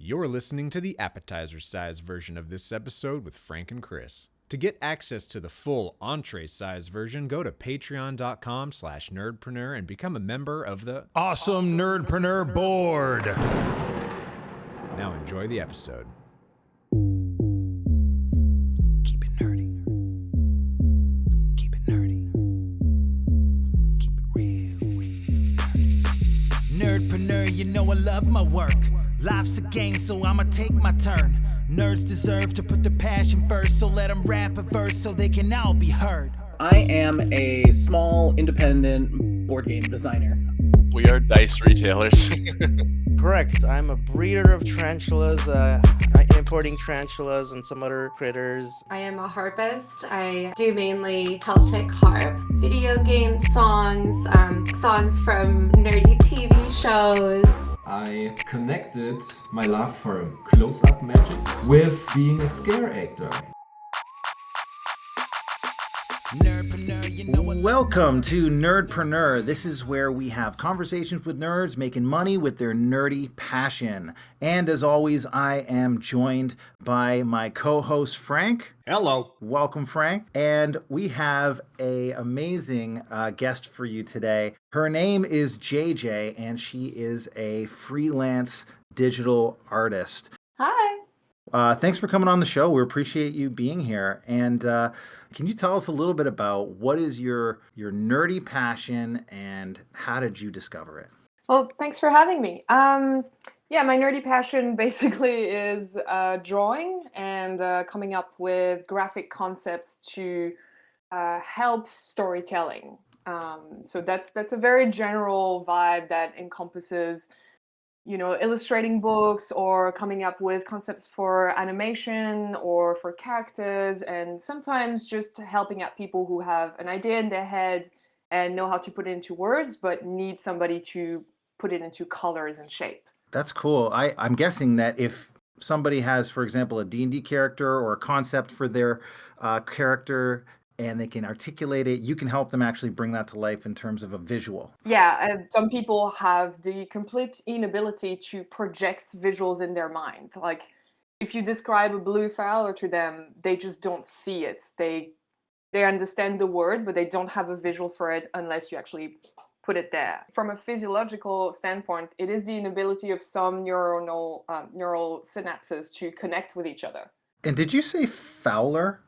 You're listening to the appetizer-size version of this episode with Frank and Chris. To get access to the full entree-size version, go to patreon.com/nerdpreneur and become a member of the Awesome Nerdpreneur Board. Now enjoy the episode. Keep it nerdy. Keep it nerdy. Keep it real. Nerdpreneur, you know I love my work. Life's a game, so I'ma take my turn. Nerds deserve to put their passion first, so let them rap a verse so they can all be heard. I am a small, independent board game designer. We are dice retailers. Correct. I'm a breeder of tarantulas, importing tarantulas and some other critters. I am a harpist. I do mainly Celtic harp, video game songs, songs from nerdy TV shows. I connected my love for close-up magic with being a scare actor. Welcome to Nerdpreneur. This is where we have conversations with nerds making money with their nerdy passion. And as always, I am joined by my co-host Frank. Hello. Welcome, Frank. And we have an amazing guest for you today. Her name is JJ, and she is a freelance digital artist. Hi. Thanks for coming on the show. We appreciate you being here. And can you tell us a little bit about what is your nerdy passion and how did you discover it? Well, thanks for having me. Yeah, my nerdy passion basically is drawing and coming up with graphic concepts to help storytelling. So that's a very general vibe that encompasses, illustrating books or coming up with concepts for animation or for characters, and sometimes just helping out people who have an idea in their head and know how to put it into words, but need somebody to put it into colors and shape. That's cool. I'm guessing that if somebody has, for example, a D&D character or a concept for their character, and they can articulate it, you can help them actually bring that to life in terms of a visual. Yeah, some people have the complete inability to project visuals in their mind. Like, if you describe a blue flower to them, they just don't see it. They understand the word, but they don't have a visual for it unless you actually put it there. From a physiological standpoint, it is the inability of some neural synapses to connect with each other. And did you say Fowler?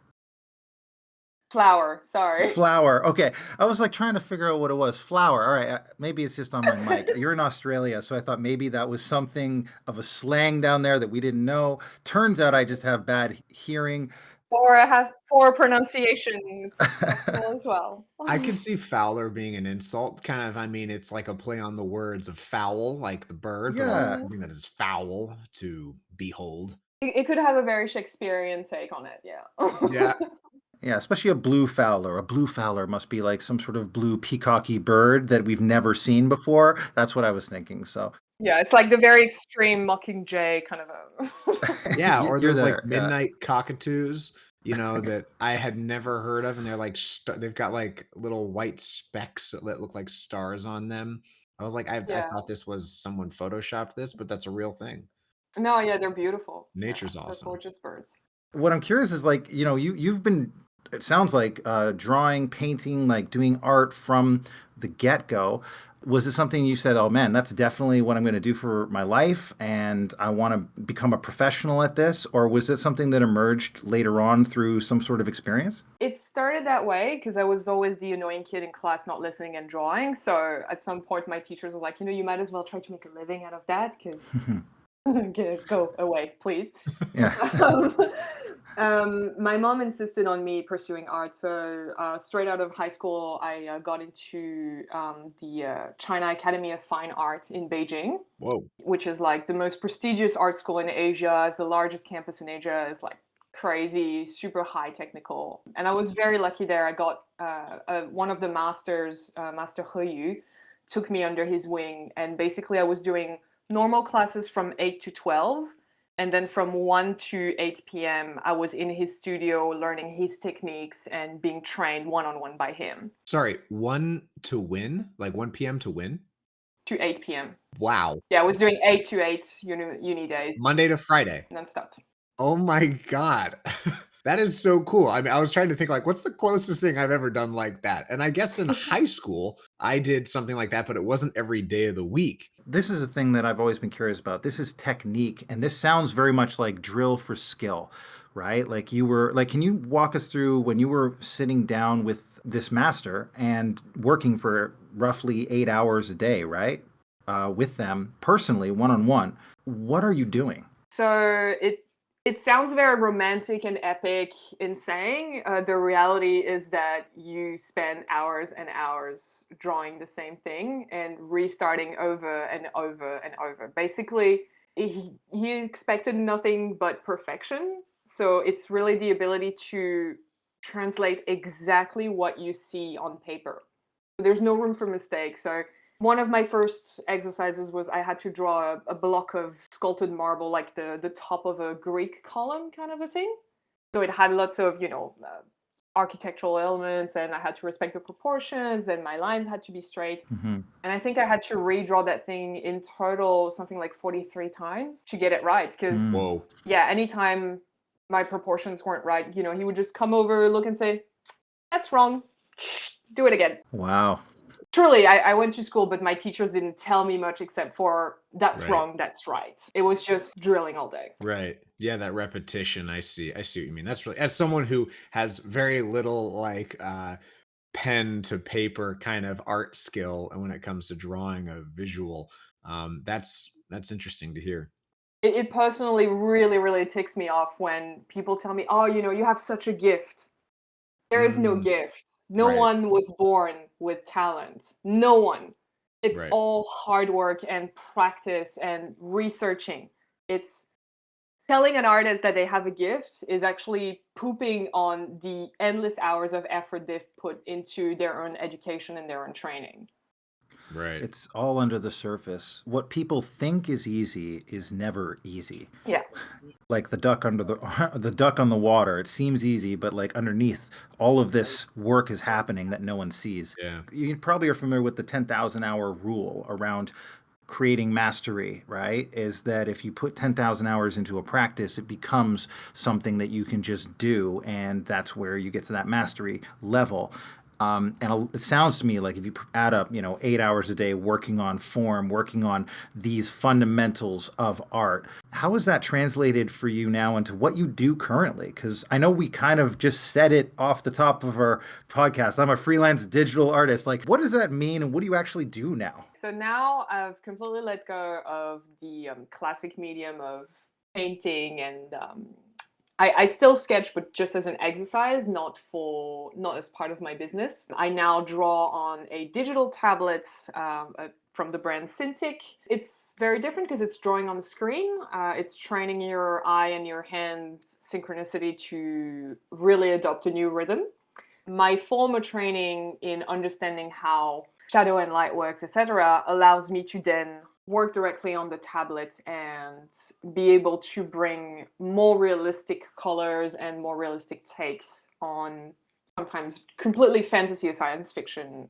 Flower, sorry. Flower. Okay. I was like trying to figure out what it was. Flower. All right. Maybe it's just on my mic. You're in Australia, so I thought maybe that was something of a slang down there that we didn't know. Turns out I just have bad hearing. Or I have poor pronunciation as well. I could see Fowler being an insult. Kind of, it's like a play on the words of fowl, like the bird, but also something that is foul to behold. It could have a very Shakespearean take on it, yeah. Yeah. Yeah, especially a blue fowler. A blue fowler must be like some sort of blue peacocky bird that we've never seen before. That's what I was thinking. So yeah, it's like the very extreme mockingjay kind of a. Yeah, or there's like midnight cockatoos, that I had never heard of, and they're like they've got like little white specks that look like stars on them. I was like, I thought this was someone photoshopped this, but that's a real thing. No, yeah, they're beautiful. Nature's awesome. They're gorgeous birds. What I'm curious is like, you've been. It sounds like drawing, painting, like doing art from the get-go. Was it something you said, oh man, that's definitely what I'm going to do for my life and I want to become a professional at this? Or was it something that emerged later on through some sort of experience? It started that way because I was always the annoying kid in class not listening and drawing. So at some point my teachers were like, you might as well try to make a living out of that because go away, please. Yeah. My mom insisted on me pursuing art, so straight out of high school, I got into the China Academy of Fine Art in Beijing. Whoa. Which is like the most prestigious art school in Asia. It's the largest campus in Asia. It's like crazy, super high technical. And I was very lucky there. I got one of the masters, Master He Yu, took me under his wing. And basically I was doing normal classes from 8 to 12. And then from 1 to 8 p.m., I was in his studio learning his techniques and being trained one-on-one by him. Sorry, 1 to win? Like 1 p.m. to win? to 8 p.m. Wow. Yeah, I was doing 8 to 8 uni days, Monday to Friday. nonstop. Oh my God. That is so cool. I mean, I was trying to think like, what's the closest thing I've ever done like that? And I guess in high school, I did something like that, but it wasn't every day of the week. This is a thing that I've always been curious about. This is technique, and this sounds very much like drill for skill, right? Like you were like, can you walk us through when you were sitting down with this master and working for roughly 8 hours a day, right? With them personally, one-on-one. What are you doing? So it sounds very romantic and epic in saying. The reality is that you spend hours and hours drawing the same thing and restarting over and over and over. Basically, he expected nothing but perfection. So it's really the ability to translate exactly what you see on paper. There's no room for mistake. So one of my first exercises was I had to draw a block of sculpted marble, like the top of a Greek column kind of a thing. So it had lots of, architectural elements, and I had to respect the proportions, and my lines had to be straight. Mm-hmm. And I think I had to redraw that thing in total something like 43 times to get it right. Because, Whoa. yeah, anytime my proportions weren't right, he would just come over, look and say, that's wrong. Do it again. Wow. Truly, I went to school, but my teachers didn't tell me much except for that's Right. wrong, that's right. It was just drilling all day. Right. Yeah, that repetition. I see what you mean. That's really, as someone who has very little like pen to paper kind of art skill, and when it comes to drawing a visual, that's interesting to hear. It personally really, really ticks me off when people tell me, oh, you have such a gift. There is no gift. No Right. one was born with talent. No one. It's Right. all hard work and practice and researching. It's telling an artist that they have a gift is actually pooping on the endless hours of effort they've put into their own education and their own training. Right. It's all under the surface. What people think is easy is never easy. Yeah. Like the duck under the duck on the water. It seems easy, but like underneath, all of this work is happening that no one sees. Yeah. You probably are familiar with the 10,000 hour rule around creating mastery, right? Is that if you put 10,000 hours into a practice, it becomes something that you can just do, and that's where you get to that mastery level. And it sounds to me like if you add up, 8 hours a day working on form, working on these fundamentals of art, how is that translated for you now into what you do currently? Because I know we kind of just said it off the top of our podcast. I'm a freelance digital artist. Like, what does that mean, and what do you actually do now? So now I've completely let go of the classic medium of painting, and I still sketch, but just as an exercise, not as part of my business. I now draw on a digital tablet from the brand Cintiq. It's very different because it's drawing on the screen. It's training your eye and your hand synchronicity to really adopt a new rhythm. My former training in understanding how shadow and light works, etc., allows me to then work directly on the tablet and be able to bring more realistic colors and more realistic takes on sometimes completely fantasy or science fiction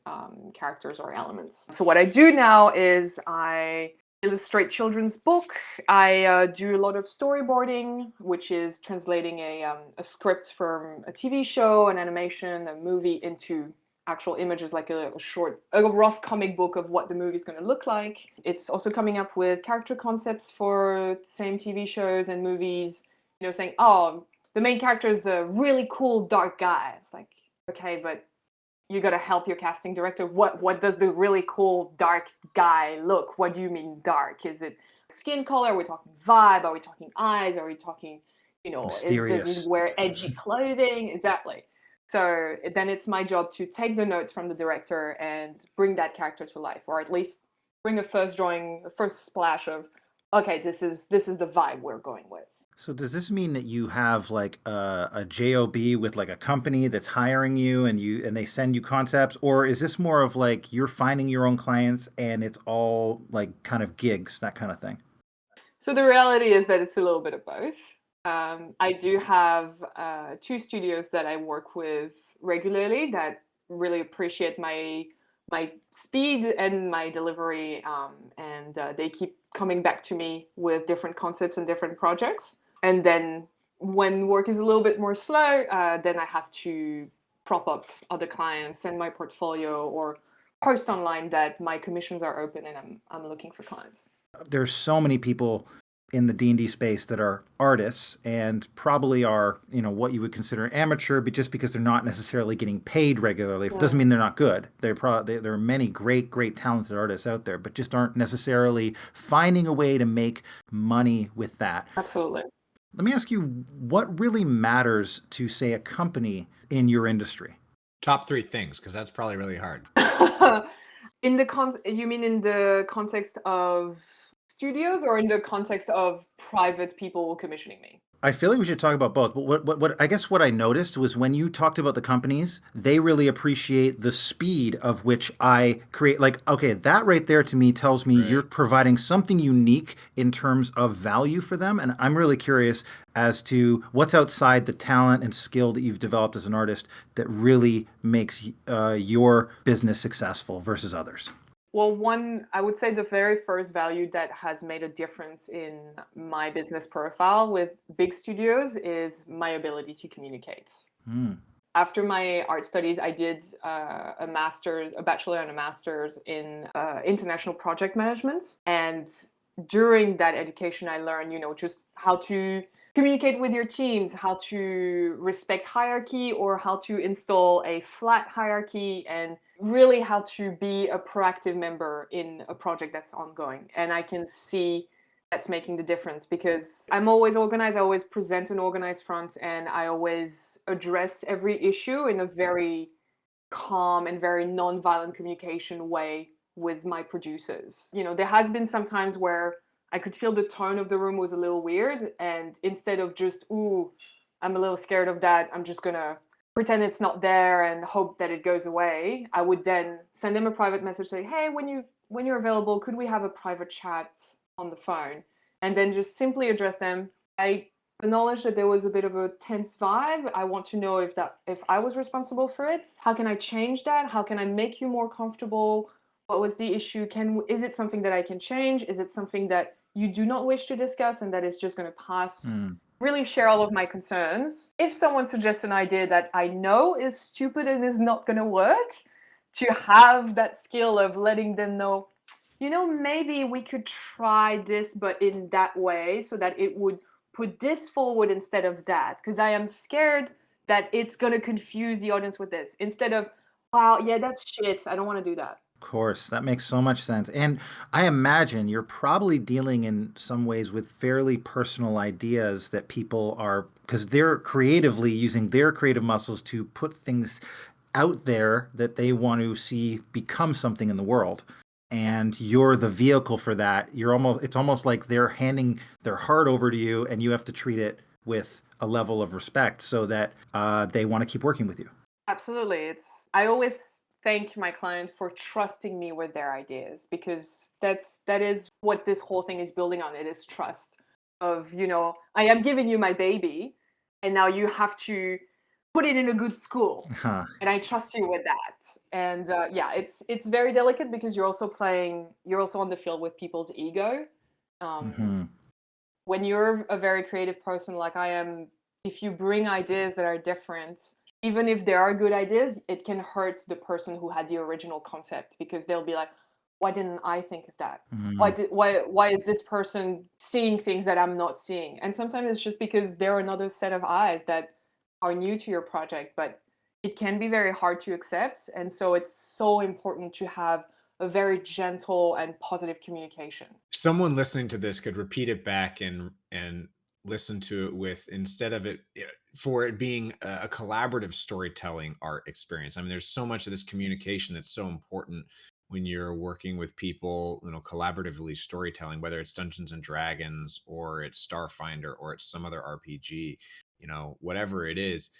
characters or elements. So what I do now is I illustrate children's book. I do a lot of storyboarding, which is translating a script from a TV show, an animation, a movie into actual images, like a rough comic book of what the movie is going to look like. It's also coming up with character concepts for same TV shows and movies, saying, oh, the main character is a really cool dark guy. It's like, okay, but you got to help your casting director. What does the really cool dark guy look? What do you mean dark? Is it skin color? Are we talking vibe? Are we talking eyes? Are we talking, Mysterious. Does he wear edgy clothing? Exactly. So then it's my job to take the notes from the director and bring that character to life, or at least bring a first drawing, a first splash of, okay, this is the vibe we're going with. So does this mean that you have like a job with like a company that's hiring you and they send you concepts, or is this more of like you're finding your own clients and it's all like kind of gigs, that kind of thing? So the reality is that it's a little bit of both. I do have 2 studios that I work with regularly that really appreciate my my speed and my delivery, and they keep coming back to me with different concepts and different projects. And then when work is a little bit more slow, then I have to prop up other clients, send my portfolio, or post online that my commissions are open and I'm looking for clients. There's so many people in the D&D space that are artists and probably are, what you would consider amateur, but just because they're not necessarily getting paid regularly, it doesn't mean they're not good. There are many great talented artists out there, but just aren't necessarily finding a way to make money with that. Absolutely. Let me ask you, what really matters to, say, a company in your industry? Top 3 things, because that's probably really hard. You mean in the context of studios or in the context of private people commissioning me? I feel like we should talk about both. But what I guess what I noticed was when you talked about the companies, they really appreciate the speed of which I create. Like, okay, that right there to me tells me you're providing something unique in terms of value for them. And I'm really curious as to what's outside the talent and skill that you've developed as an artist that really makes your business successful versus others. Well, I would say the very first value that has made a difference in my business profile with big studios is my ability to communicate. After my art studies, I did a bachelor and a master's in international project management. And during that education, I learned, just how to communicate with your teams, how to respect hierarchy or how to install a flat hierarchy, and really how to be a proactive member in a project that's ongoing. And I can see that's making the difference because I'm always organized. I always present an organized front and I always address every issue in a very calm and very non-violent communication way with my producers. There has been some times where I could feel the tone of the room was a little weird. And instead of just, ooh, I'm a little scared of that, I'm just going to pretend it's not there and hope that it goes away, I would then send them a private message, say, hey, when you're available, could we have a private chat on the phone? And then just simply address them. I acknowledge that there was a bit of a tense vibe. I want to know if I was responsible for it. How can I change that? How can I make you more comfortable? What was the issue? Is it something that I can change? Is it something that you do not wish to discuss and that is just going to pass? Really share all of my concerns. If someone suggests an idea that I know is stupid and is not going to work, to have that skill of letting them know, maybe we could try this, but in that way, so that it would put this forward instead of that. Because I am scared that it's going to confuse the audience with this. Instead of, wow, yeah, that's shit. I don't want to do that. Of course, that makes so much sense. And I imagine you're probably dealing in some ways with fairly personal ideas that people are, because they're creatively using their creative muscles to put things out there that they want to see become something in the world. And you're the vehicle for that. It's almost like they're handing their heart over to you and you have to treat it with a level of respect so that they want to keep working with you. Absolutely. I always thank my clients for trusting me with their ideas, because that is what this whole thing is building on. It is trust of, I am giving you my baby and now you have to put it in a good school. And I trust you with that. And it's very delicate because you're also on the field with people's ego. When you're a very creative person like I am, if you bring ideas that are different, even if there are good ideas, it can hurt the person who had the original concept, because they'll be like, why didn't I think of that? Why is this person seeing things that I'm not seeing? And sometimes it's just because they're another set of eyes that are new to your project, but it can be very hard to accept. And so it's so important to have a very gentle and positive communication. Someone listening to this could repeat it back and listen to it with, instead of it for it being a collaborative storytelling art experience. I mean, there's so much of this communication that's so important when you're working with people, collaboratively storytelling, whether it's Dungeons and Dragons or it's Starfinder or it's some other RPG, whatever it is,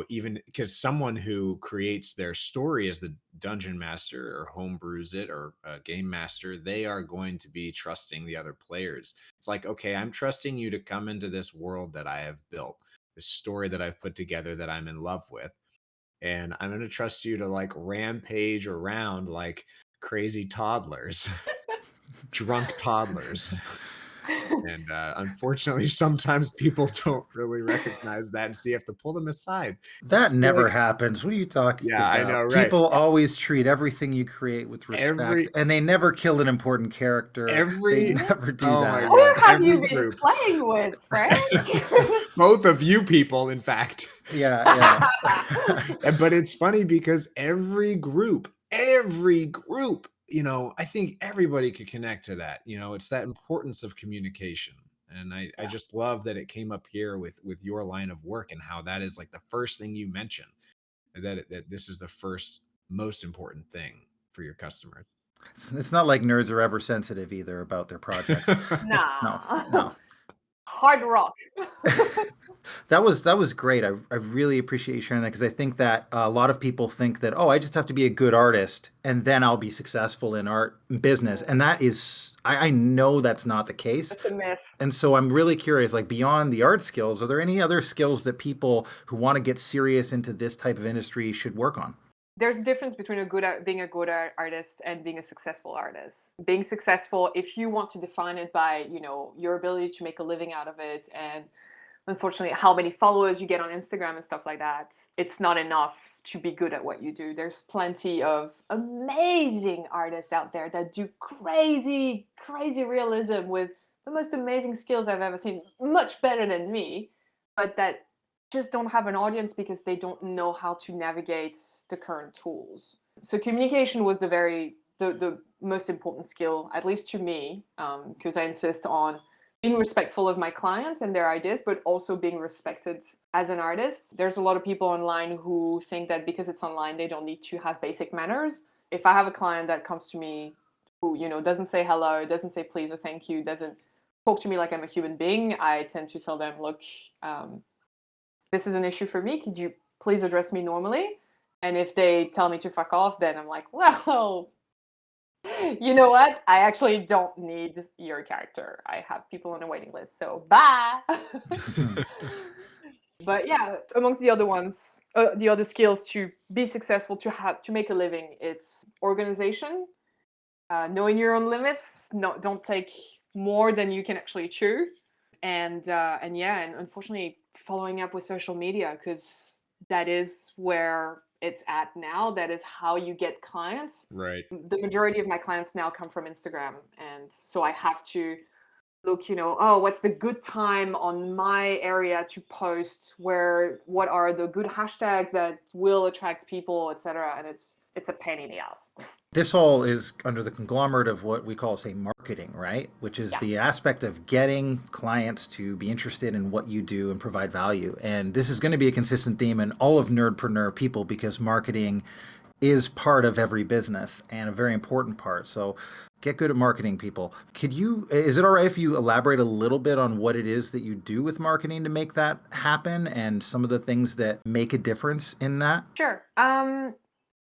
even because someone who creates their story as the dungeon master or homebrews it or a game master, they are going to be trusting the other players. It's like, okay, I'm trusting you to come into this world that I have built, this story that I've put together that I'm in love with. and I'm gonna trust you to like rampage around like crazy toddlers, drunk toddlers. And unfortunately, sometimes people don't really recognize that, and so you have to pull them aside. That Just be never like, happens. What are you talking yeah, I know, about? right? People always treat everything you create with respect, Every and they never kill an important character. They every never do oh my that. god, Who have every you been group. playing with, Frank? Both of you people, in fact. Yeah, But it's funny because every group, I think everybody could connect to that. It's that importance of communication. And I just love that it came up here with your line of work and how that is like the first thing you mentioned, that this is the first most important thing for your customers. It's not like nerds are ever sensitive either about their projects. No, Nah. no. Hard rock. That was great. I really appreciate you sharing that, because I think that a lot of people think that, oh, I just have to be a good artist and then I'll be successful in art business. And that is, I know that's not the case. It's a myth. And so I'm really curious, like beyond the art skills, are there any other skills that people who want to get serious into this type of industry should work on? There's a difference between being a good artist and being a successful artist. Being successful, if you want to define it by, your ability to make a living out of it, and unfortunately how many followers you get on Instagram and stuff like that, it's not enough to be good at what you do. There's plenty of amazing artists out there that do crazy, crazy realism with the most amazing skills I've ever seen, much better than me, but that just don't have an audience because they don't know how to navigate the current tools. So communication was the most important skill, at least to me, because I insist on being respectful of my clients and their ideas, but also being respected as an artist. There's a lot of people online who think that because it's online, they don't need to have basic manners. If I have a client that comes to me who, doesn't say hello, doesn't say please or thank you, doesn't talk to me like I'm a human being, I tend to tell them, look, this is an issue for me. Could you please address me normally? And if they tell me to fuck off, then I'm like, well, you know what? I actually don't need your character. I have people on a waiting list, so bye. But yeah, amongst the other ones, the other skills to be successful, to make a living, it's organization, knowing your own limits. Don't take more than you can actually chew, and yeah, and unfortunately, following up with social media, because that is where it's at now. That is how you get clients. Right. The majority of my clients now come from Instagram, and so I have to look, oh, what's the good time on my area to post, what are the good hashtags that will attract people, etc. And it's a pain in the ass. This all is under the conglomerate of what we call, say, marketing, right? Which is the aspect of getting clients to be interested in what you do and provide value. And this is going to be a consistent theme in all of Nerdpreneur people, because marketing is part of every business and a very important part. So get good at marketing, people. Is it all right if you elaborate a little bit on what it is that you do with marketing to make that happen, and some of the things that make a difference in that? Sure.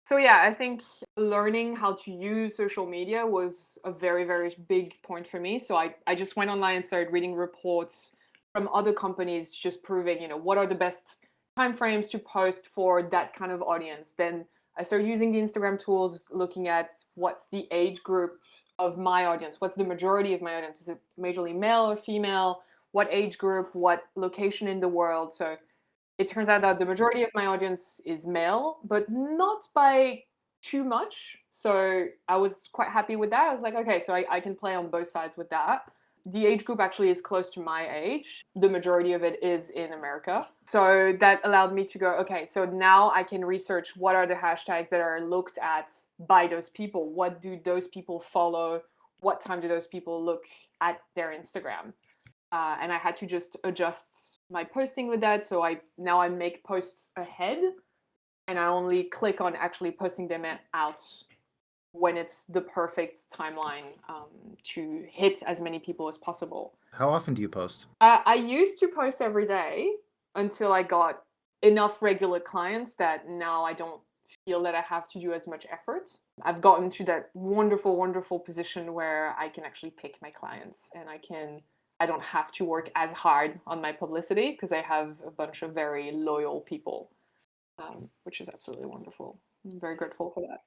So yeah, I think learning how to use social media was a very, very big point for me. So I just went online and started reading reports from other companies, just proving, what are the best timeframes to post for that kind of audience. Then I started using the Instagram tools, looking at what's the age group of my audience, what's the majority of my audience. Is it majorly male or female? What age group? What location in the world? So it turns out that the majority of my audience is male, but not by too much. So I was quite happy with that. I was like, okay, so I can play on both sides with that. The age group actually is close to my age. The majority of it is in America. So that allowed me to go, okay, so now I can research what are the hashtags that are looked at by those people. What do those people follow? What time do those people look at their Instagram? And I had to just adjust my posting with that. So now I make posts ahead, and I only click on actually posting them out when it's the perfect timeline to hit as many people as possible. How often do you post? I used to post every day until I got enough regular clients that now I don't feel that I have to do as much effort. I've gotten to that wonderful, wonderful position where I can actually pick my clients, and I don't have to work as hard on my publicity because I have a bunch of very loyal people. which is absolutely wonderful. I'm very grateful for that.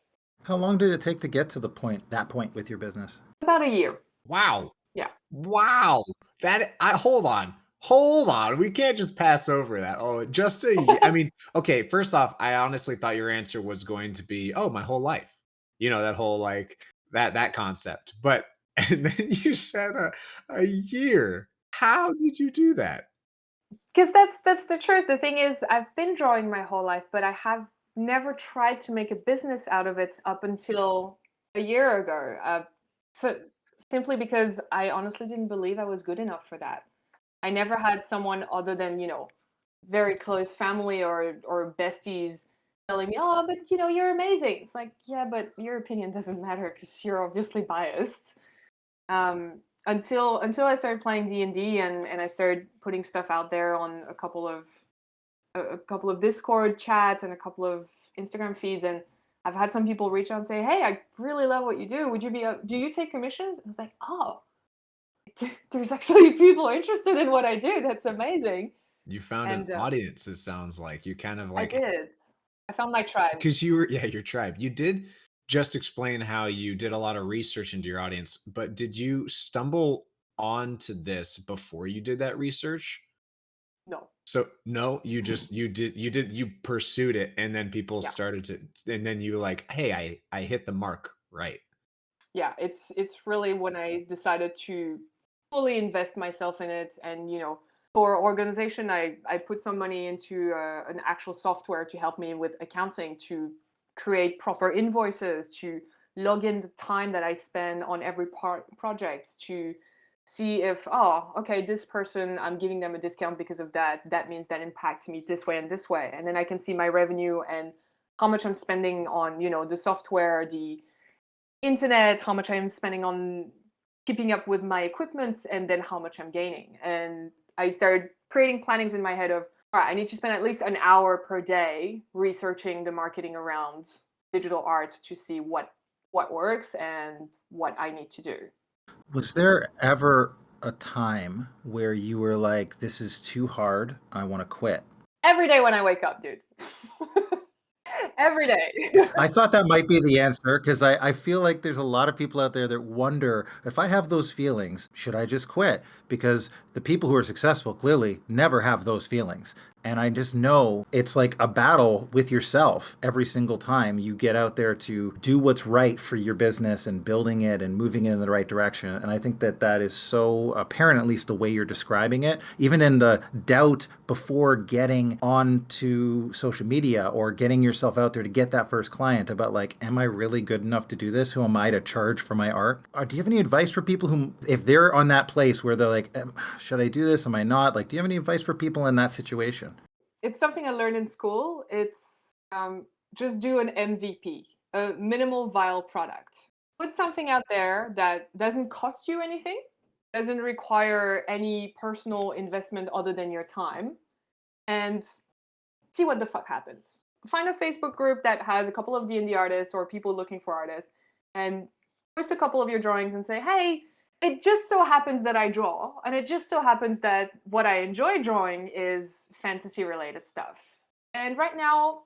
How long did it take to get to that point with your business? About a year. Wow. Yeah. Wow. Hold on. Hold on. We can't just pass over that. Oh, just a year. I mean, okay, first off, I honestly thought your answer was going to be, oh, my whole life. That whole like that concept. But and then you said a year. How did you do that? Because that's the truth. The thing is, I've been drawing my whole life, but I have never tried to make a business out of it up until a year ago. So simply because I honestly didn't believe I was good enough for that. I never had someone other than very close family or besties telling me, "Oh, but you're amazing." It's like, yeah, but your opinion doesn't matter because you're obviously biased. Until I started playing D&D and I started putting stuff out there on a couple of Discord chats and a couple of Instagram feeds, and I've had some people reach out and say, "Hey, I really love what you do. Would you do you take commissions?" I was like, "Oh, there's actually people interested in what I do. That's amazing." You found an audience, it sounds like. You kind of I like did. I found my tribe. because your tribe. You did just explain how you did a lot of research into your audience, but did you stumble onto this before you did that research? No. So no, you pursued it, and then people Yeah. started to, and then you were like, hey, I hit the mark, right? Yeah, it's really when I decided to fully invest myself in it, and for organization, I put some money into an actual software to help me with accounting, to create proper invoices, to log in the time that I spend on every project, to see if, oh, okay, this person, I'm giving them a discount because of that. That means that impacts me this way and this way, and then I can see my revenue and how much I'm spending on the software, the internet, how much I'm spending on keeping up with my equipment, and then how much I'm gaining. And I started creating plannings in my head of, all right, I need to spend at least an hour per day researching the marketing around digital art to see what works and what I need to do. Was there ever a time where you were like, this is too hard, I want to quit? Every day when I wake up, dude. Every day. I thought that might be the answer because I feel like there's a lot of people out there that wonder, if I have those feelings, should I just quit? Because the people who are successful clearly never have those feelings. And I just know it's like a battle with yourself every single time you get out there to do what's right for your business and building it and moving it in the right direction. And I think that is so apparent, at least the way you're describing it, even in the doubt before getting onto social media or getting yourself out there to get that first client about like, am I really good enough to do this? Who am I to charge for my art? Do you have any advice for people who, if they're on that place where they're like, should I do this? Am I not? Like, do you have any advice for people in that situation? It's something I learned in school. It's just do an MVP, a minimal viable product. Put something out there that doesn't cost you anything, doesn't require any personal investment other than your time, and see what the fuck happens. Find a Facebook group that has a couple of D&D artists or people looking for artists, and post a couple of your drawings and say, hey, it just so happens that I draw, and it just so happens that what I enjoy drawing is fantasy related stuff. And right now,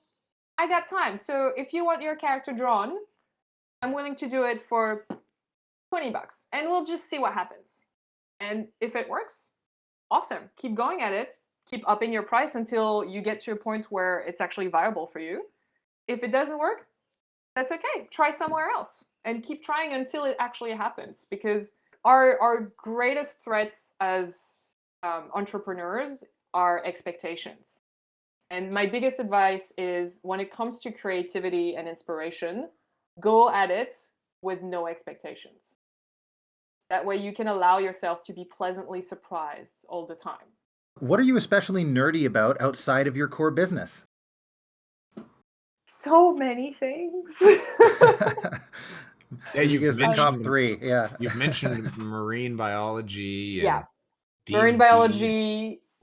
I got time. So if you want your character drawn, I'm willing to do it for $20, and we'll just see what happens. And if it works, awesome. Keep going at it. Keep upping your price until you get to a point where it's actually viable for you. If it doesn't work, that's okay. Try somewhere else and keep trying until it actually happens, because our greatest threats as entrepreneurs are expectations. And my biggest advice is, when it comes to creativity and inspiration, go at it with no expectations. That way you can allow yourself to be pleasantly surprised all the time. What are you especially nerdy about outside of your core business? So many things. Yeah, you've mentioned top three. Yeah, you've mentioned marine biology. And yeah, D&D.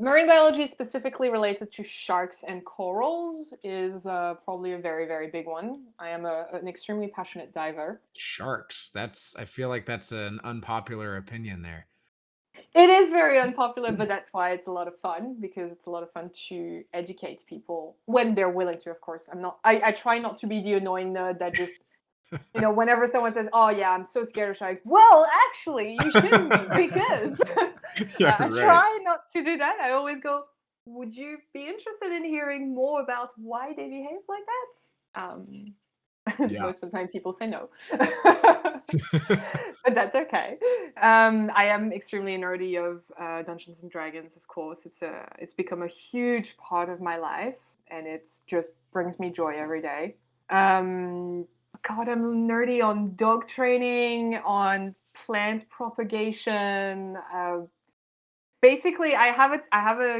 marine biology specifically related to sharks and corals is probably a very, very big one. I am an extremely passionate diver. Sharks. I feel like that's an unpopular opinion there. It is very unpopular, but that's why it's a lot of fun, because it's a lot of fun to educate people when they're willing to, of course. I try not to be the annoying nerd that just, whenever someone says, "Oh yeah, I'm so scared of sharks," well, actually, you shouldn't be, because I try not to do that. I always go, "Would you be interested in hearing more about why they behave like that?" Most of the time people say no. But that's okay. I am extremely nerdy of Dungeons and Dragons, of course. It's become a huge part of my life, and it just brings me joy every day. God, I'm nerdy on dog training, on plant propagation. Basically, I have a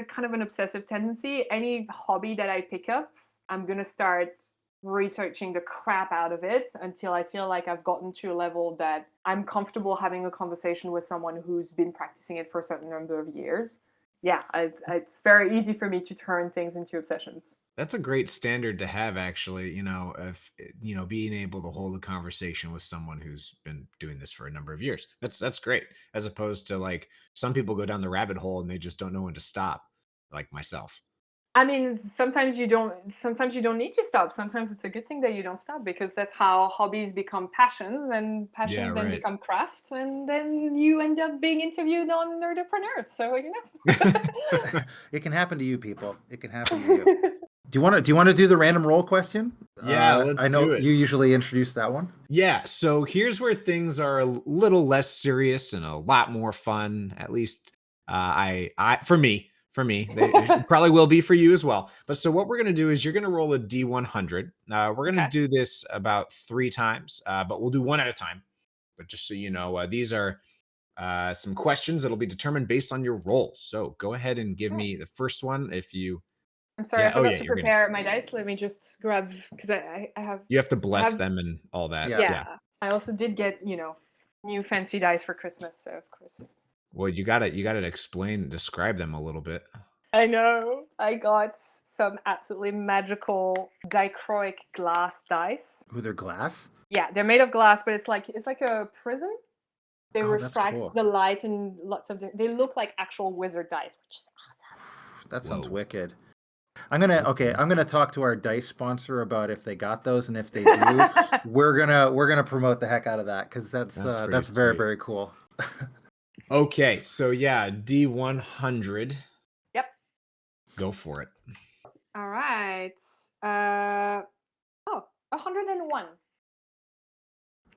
kind of an obsessive tendency. Any hobby that I pick up, I'm gonna start researching the crap out of it until I feel like I've gotten to a level that I'm comfortable having a conversation with someone who's been practicing it for a certain number of years. Yeah, it's very easy for me to turn things into obsessions. That's a great standard to have, actually. If being able to hold a conversation with someone who's been doing this for a number of years. That's great, as opposed to like some people go down the rabbit hole and they just don't know when to stop, like myself. I mean, sometimes you don't need to stop. Sometimes it's a good thing that you don't stop, because that's how hobbies become passions, and passions then become craft, and then you end up being interviewed on Nerdpreneur. So it can happen to you, people. It can happen to you. Do you want to do the random roll question? Yeah, let's I know do it. You usually introduce that one. Yeah, so here's where things are a little less serious and a lot more fun. At least for me. They probably will be for you as well. But so what we're going to do is you're going to roll a D100. We're going to do this about 3 times, but we'll do one at a time. But just so you know, these are some questions that'll be determined based on your rolls. So go ahead and give me the first one if you... I'm sorry, I forgot to prepare my dice. Let me just grab, because I have... You have to bless them and all that. Yeah. I also did get, new fancy dice for Christmas, so of course... Well, you gotta describe them a little bit. I know. I got some absolutely magical dichroic glass dice. Ooh, they're glass? Yeah, they're made of glass, but it's like a prism. They refract cool. the light in lots of... They look like actual wizard dice, which is awesome. That sounds wicked. I'm gonna talk to our dice sponsor about if they got those, and if they do, we're gonna promote the heck out of that, because that's very, very cool. Okay, so yeah, D100. Yep. Go for it. All right. 101.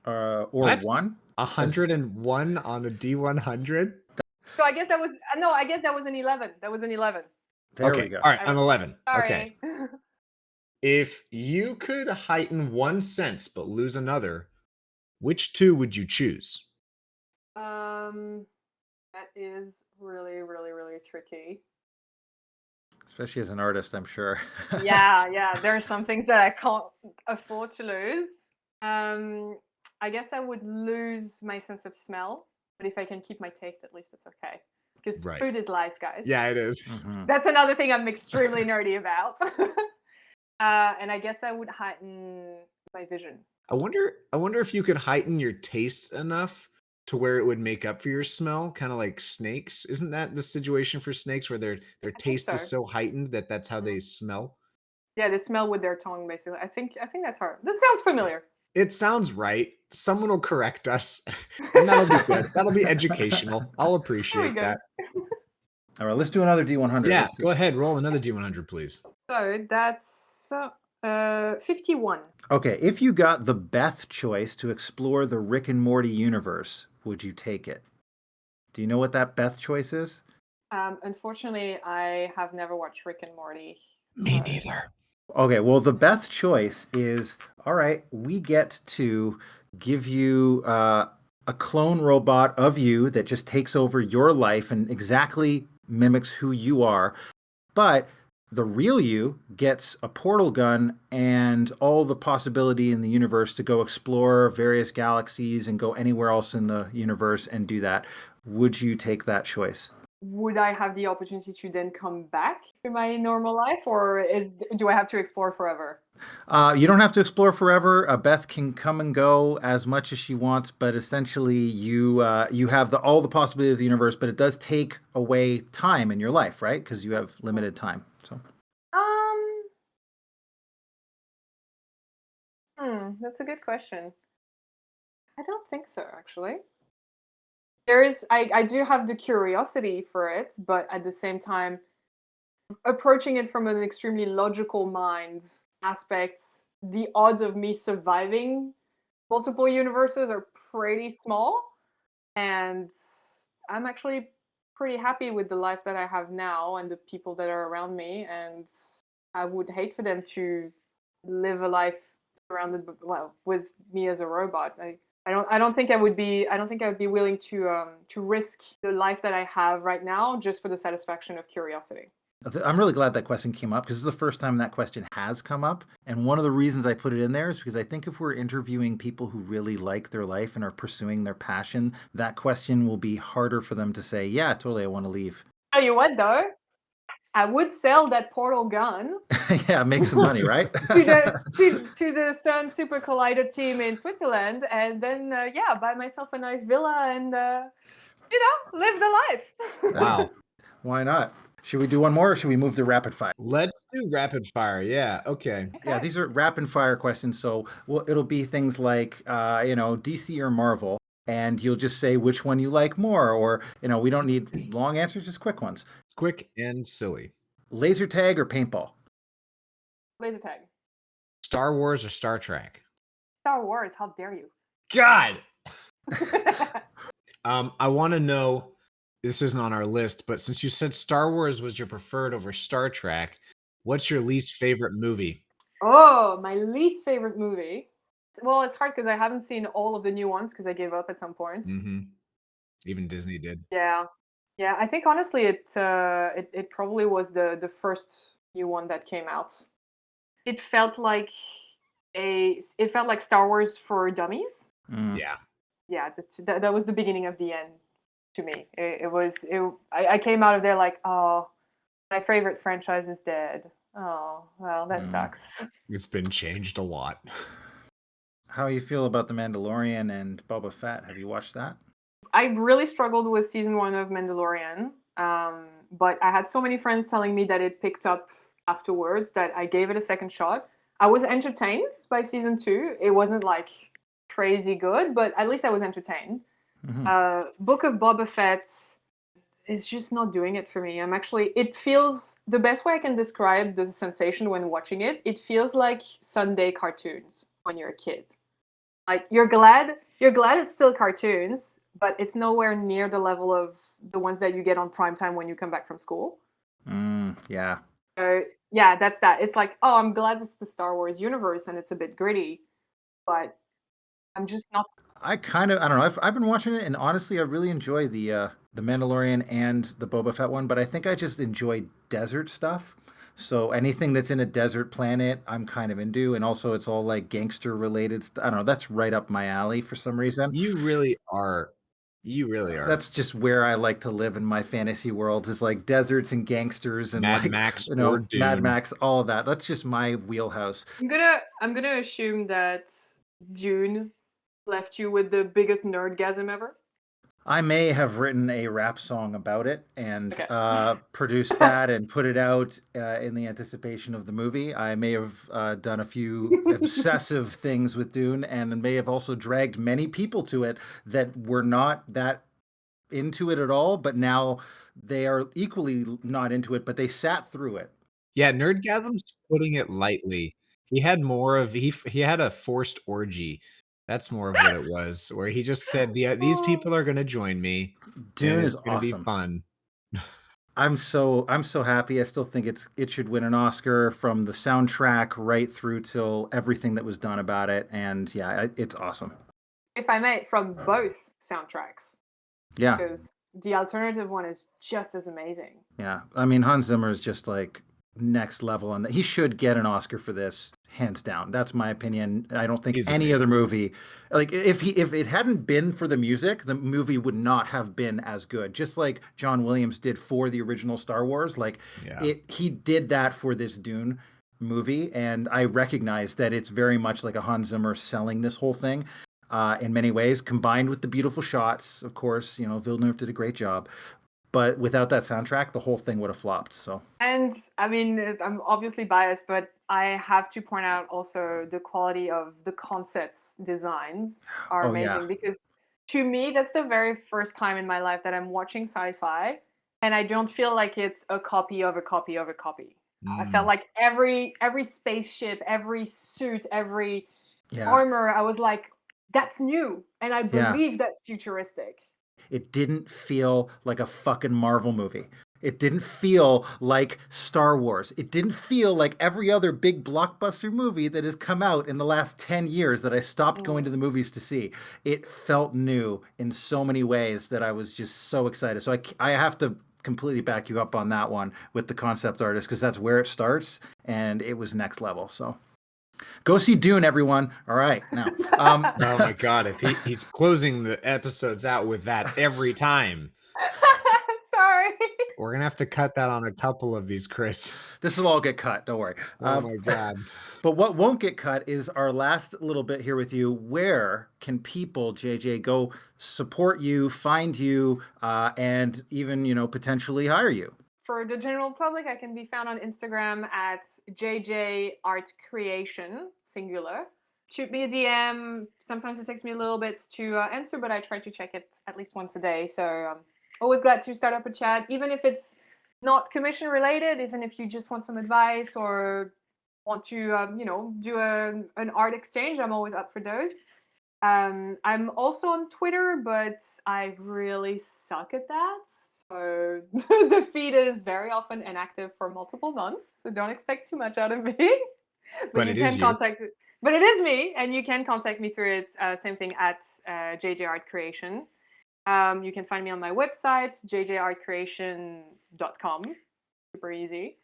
Or what? 1? 101 on a D100? So I guess that was an 11. That was an 11. There we go. All right, an 11. Sorry. Okay. If you could heighten one sense but lose another, which 2 would you choose? That is really, really, really tricky. Especially as an artist, I'm sure. Yeah. There are some things that I can't afford to lose. I guess I would lose my sense of smell, but if I can keep my taste, at least it's okay. Because food is life, guys. Yeah, it is. Mm-hmm. That's another thing I'm extremely nerdy about. And I guess I would heighten my vision. I wonder if you could heighten your taste enough to where it would make up for your smell, kind of like snakes. Isn't that the situation for snakes, where their taste is so heightened that that's how they smell? Yeah, they smell with their tongue, basically. I think that's hard. That sounds familiar. It sounds right. Someone will correct us, and that'll be good. That'll be educational. I'll appreciate that. All right, let's do another D100. Yeah, go ahead. Roll another D100, please. So that's 51. Okay, if you got the Beth choice to explore the Rick and Morty universe, would you take it? Do you know what that Beth choice is? Unfortunately, I have never watched Rick and Morty. Me neither. Okay, well, the Beth choice is, all right, we get to give you a clone robot of you that just takes over your life and exactly mimics who you are, but the real you gets a portal gun and all the possibility in the universe to go explore various galaxies and go anywhere else in the universe and do that. Would you take that choice? would I have the opportunity to then come back to my normal life, or do I have to explore forever? You don't have to explore forever. Beth can come and go as much as she wants, but essentially you have all the possibility of the universe, but it does take away time in your life, right? Because you have limited time. So That's a good question. I don't think so, actually. I do have the curiosity for it, but at the same time, approaching it from an extremely logical mind aspect, the odds of me surviving multiple universes are pretty small, and I'm actually pretty happy with the life that I have now and the people that are around me, and I would hate for them to live a life surrounded with me as a robot. I don't think I would be willing to risk the life that I have right now just for the satisfaction of curiosity. I'm really glad that question came up because this is the first time that question has come up. And one of the reasons I put it in there is because I think if we're interviewing people who really like their life and are pursuing their passion, that question will be harder for them to say, yeah, totally, I want to leave. Tell you what, though, I would sell that portal gun. Yeah, make some money, right? to the CERN Super Collider team in Switzerland, and then buy myself a nice villa and live the life. Wow. Why not? Should we do one more, or should we move to rapid fire? Let's do rapid fire. Yeah. Okay. Yeah, these are rapid fire questions, so it'll be things like DC or Marvel, and you'll just say which one you like more, or we don't need long answers, just quick ones. Quick and silly. Laser tag or paintball? Laser tag. Star Wars or Star Trek? Star Wars. How dare you? God. I want to know. This isn't on our list, but since you said Star Wars was your preferred over Star Trek, what's your least favorite movie? Oh, my least favorite movie. Well, it's hard because I haven't seen all of the new ones because I gave up at some point. Mm-hmm. Even Disney did. Yeah. I think honestly, it probably was the first new one that came out. It felt like Star Wars for dummies. Yeah. Yeah, that was the beginning of the end to me. I came out of there like, oh, my favorite franchise is dead. Oh, well, that sucks. It's been changed a lot. How you feel about The Mandalorian and Boba Fett? Have you watched that? I really struggled with season 1 of Mandalorian, but I had so many friends telling me that it picked up afterwards that I gave it a second shot. I was entertained by season 2. It wasn't like crazy good, but at least I was entertained. Book of Boba Fett is just not doing it for me. It feels, the best way I can describe the sensation when watching it, it feels like Sunday cartoons when you're a kid. Like you're glad it's still cartoons, but it's nowhere near the level of the ones that you get on primetime when you come back from school. Yeah. Yeah, that's that. It's like, oh, I'm glad it's the Star Wars universe and it's a bit gritty, but I'm just not. I don't know. I've been watching it, and honestly, I really enjoy the Mandalorian and the Boba Fett one, but I think I just enjoy desert stuff. So anything that's in a desert planet, I'm kind of into, and also it's all like gangster related. I don't know. That's right up my alley for some reason. You really are. That's just where I like to live in my fantasy worlds. Is like deserts and gangsters and Mad like Max or Dune. Mad Max, all of that. That's just my wheelhouse. I'm gonna assume that Dune left you with the biggest nerdgasm ever. I may have written a rap song about it and produced that and put it out in the anticipation of the movie. I may have done a few obsessive things with Dune and may have also dragged many people to it that were not that into it at all, but now they are equally not into it, but they sat through it. Yeah, Nerdgasm's putting it lightly. He had more of he had a forced orgy. That's more of what it was, where he just said, "These people are going to join me. Dune is going to be fun." I'm so happy. I still think it should win an Oscar, from the soundtrack right through till everything that was done about it, and yeah, it's awesome. If I may, from both soundtracks. Yeah. Because the alternative one is just as amazing. Yeah, I mean Hans Zimmer is just like next level on that. He should get an Oscar for this, hands down. That's my opinion. I don't think Easily. any other movie, like if it hadn't been for the music, the movie would not have been as good. Just like John Williams did for the original Star Wars, like he did that for this Dune movie, and I recognize that it's very much like a Hans Zimmer selling this whole thing. In many ways, combined with the beautiful shots, of course, Villeneuve did a great job. But without that soundtrack, the whole thing would have flopped. So, and I mean, I'm obviously biased, but I have to point out also the quality of the concepts designs are amazing because to me, that's the very first time in my life that I'm watching sci-fi, and I don't feel like it's a copy of a copy of a copy. I felt like every spaceship, every suit, every armor, I was like, that's new, and I believe that's futuristic. It didn't feel like a fucking Marvel movie. It didn't feel like Star Wars. It didn't feel like every other big blockbuster movie that has come out in the last 10 years that I stopped going to the movies to see. It felt new in so many ways that I was just so excited. So I have to completely back you up on that one with the concept artist, because that's where it starts, and it was next level. So go see Dune, everyone. All right, now. Oh my God! If he's closing the episodes out with that every time. Sorry. We're gonna have to cut that on a couple of these, Chris. This will all get cut. Don't worry. Oh my God! But what won't get cut is our last little bit here with you. Where can people, JJ, go support you, find you, and even potentially hire you? For the general public, I can be found on Instagram at JJ Art Creation, singular. Shoot me a DM. Sometimes it takes me a little bit to answer, but I try to check it at least once a day. So always glad to start up a chat, even if it's not commission related, even if you just want some advice or want to, do an art exchange. I'm always up for those. I'm also on Twitter, but I really suck at that. So the feed is very often inactive for multiple months, so don't expect too much out of me. But you can contact it. But it is me, and you can contact me through it. Same thing at JJ Art Creation. You can find me on my website, jjartcreation.com. Super easy.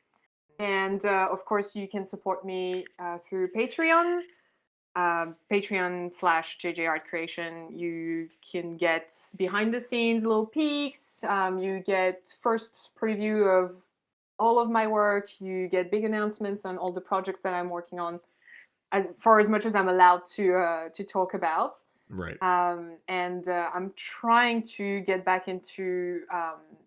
And of course, you can support me through Patreon. Patreon/JJ Art Creation. You can get behind the scenes little peeks. You get first preview of all of my work. You get big announcements on all the projects that I'm working on, for as much as I'm allowed to talk about. Right. And I'm trying to get back into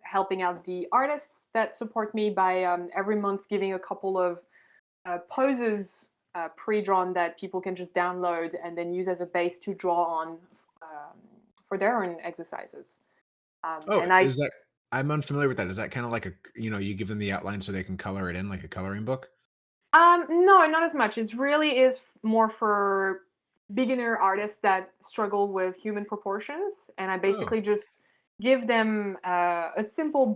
helping out the artists that support me by every month giving a couple of poses pre-drawn that people can just download and then use as a base to draw on for their own exercises. I'm unfamiliar with that. Is that kind of like you give them the outline so they can color it in like a coloring book? No, not as much. It really is more for beginner artists that struggle with human proportions, and I basically just give them a simple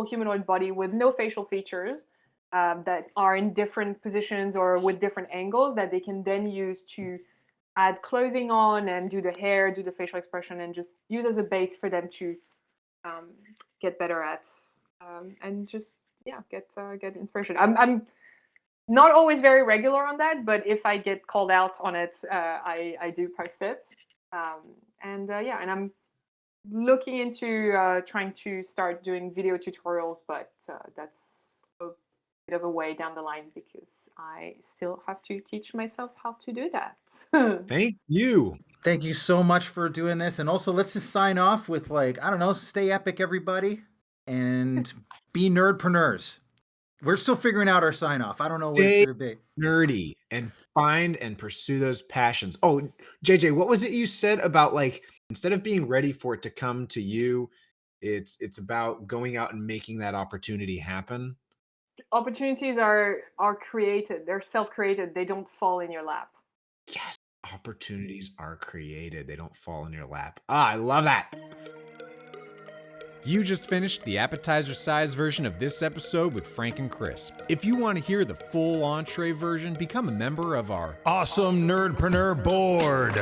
humanoid body with no facial features. That are in different positions or with different angles that they can then use to add clothing on and do the hair, do the facial expression, and just use as a base for them to get better at and just get inspiration. I'm not always very regular on that, but if I get called out on it, I do post it. And I'm looking into trying to start doing video tutorials, but that's of a way down the line because I still have to teach myself how to do that. Thank you so much for doing this. And also, let's just sign off with stay epic, everybody, and be nerdpreneurs. We're still figuring out our sign off. I don't know what it's going to be. Nerdy and find and pursue those passions. Oh, JJ, what was it you said about instead of being ready for it to come to you, it's about going out and making that opportunity happen? Opportunities are created. They're self-created. They don't fall in your lap. Yes, opportunities are created. They don't fall in your lap. I love that. You just finished the appetizer-sized version of this episode with Frank and Chris. If you want to hear the full entree version, become a member of our awesome Nerdpreneur Board.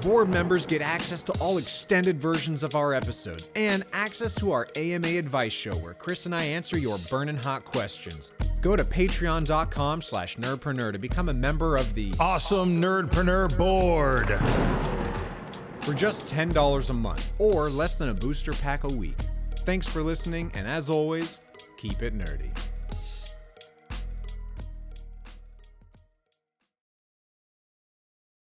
Board members get access to all extended versions of our episodes and access to our AMA advice show where Chris and I answer your burning hot questions. Go to patreon.com/nerdpreneur to become a member of the Awesome Nerdpreneur Board for just $10 a month or less than a booster pack a week. Thanks for listening, and as always, keep it nerdy.